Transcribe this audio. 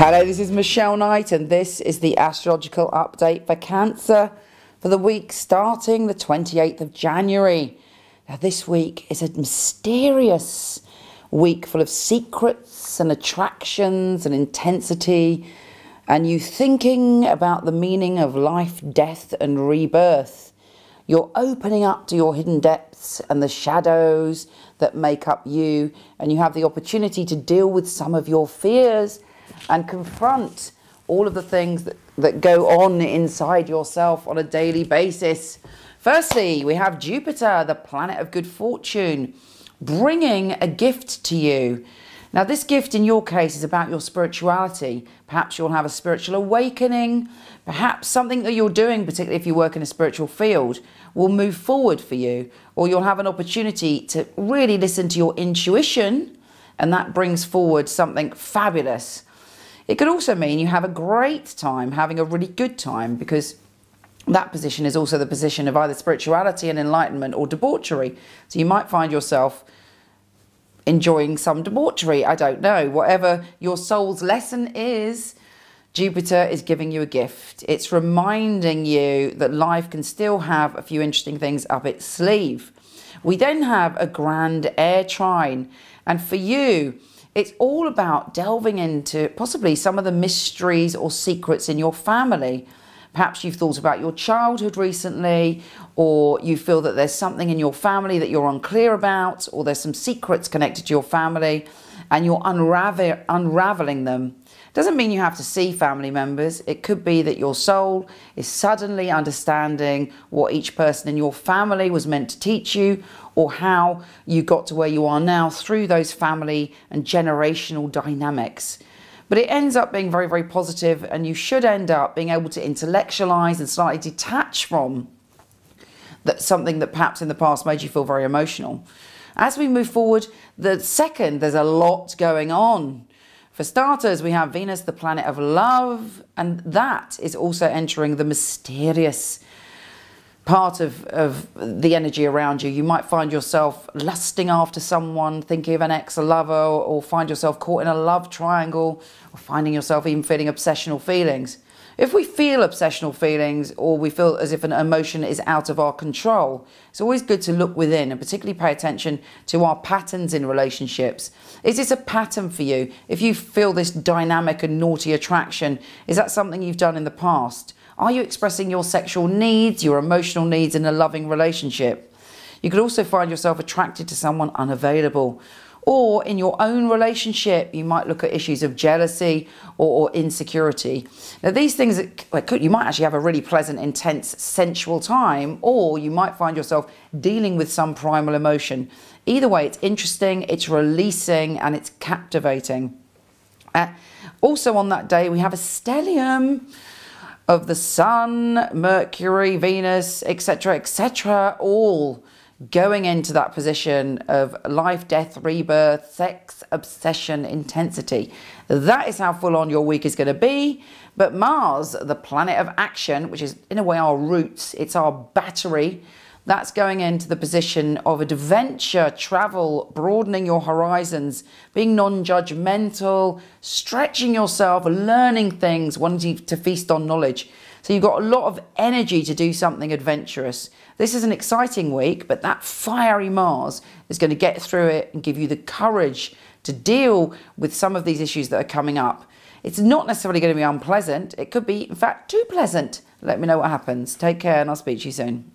Hello, this is Michele Knight and this is the astrological update for Cancer for the week starting the 28th of January. Now this week is a mysterious week full of secrets and attractions and intensity and you thinking about the meaning of life, death and rebirth. You're opening up to your hidden depths and the shadows that make up you, and you have the opportunity to deal with some of your fears and confront all of the things that go on inside yourself on a daily basis. Firstly, we have Jupiter, the planet of good fortune, bringing a gift to you. Now, this gift in your case is about your spirituality. Perhaps you'll have a spiritual awakening. Perhaps something that you're doing, particularly if you work in a spiritual field, will move forward for you. Or you'll have an opportunity to really listen to your intuition, and that brings forward something fabulous. It could also mean you have a great time, having a really good time, because that position is also the position of either spirituality and enlightenment or debauchery. So you might find yourself enjoying some debauchery, I don't know. Whatever your soul's lesson is, Jupiter is giving you a gift. It's reminding you that life can still have a few interesting things up its sleeve. We then have a grand air trine, and for you, it's all about delving into possibly some of the mysteries or secrets in your family. Perhaps you've thought about your childhood recently, or you feel that there's something in your family that you're unclear about, or there's some secrets connected to your family and you're unraveling them. Doesn't mean you have to see family members. It could be that your soul is suddenly understanding what each person in your family was meant to teach you, or how you got to where you are now through those family and generational dynamics. But it ends up being very, very positive, and you should end up being able to intellectualize and slightly detach from something that perhaps in the past made you feel very emotional. As we move forward, there's a lot going on. For starters, we have Venus, the planet of love, and that is also entering the mysterious part of the energy around you. You might find yourself lusting after someone, thinking of an ex, a lover, or find yourself caught in a love triangle, or finding yourself even feeling obsessional feelings. If we feel obsessional feelings, or we feel as if an emotion is out of our control, it's always good to look within and particularly pay attention to our patterns in relationships. Is this a pattern for you? If you feel this dynamic and naughty attraction, is that something you've done in the past? Are you expressing your sexual needs, your emotional needs in a loving relationship? You could also find yourself attracted to someone unavailable. Or in your own relationship, you might look at issues of jealousy or insecurity. Now these things, you might actually have a really pleasant, intense, sensual time, or you might find yourself dealing with some primal emotion. Either way, it's interesting, it's releasing, and it's captivating. Also on that day, we have a stellium of the Sun, Mercury, Venus, etc., all going into that position of life, death, rebirth, sex, obsession, intensity. That is how full on your week is going to be. But Mars, the planet of action, which is in a way our roots, it's our battery, that's going into the position of adventure, travel, broadening your horizons, being non-judgmental, stretching yourself, learning things, wanting to feast on knowledge. So you've got a lot of energy to do something adventurous. This is an exciting week, but that fiery Mars is going to get through it and give you the courage to deal with some of these issues that are coming up. It's not necessarily going to be unpleasant. It could be, in fact, too pleasant. Let me know what happens. Take care, and I'll speak to you soon.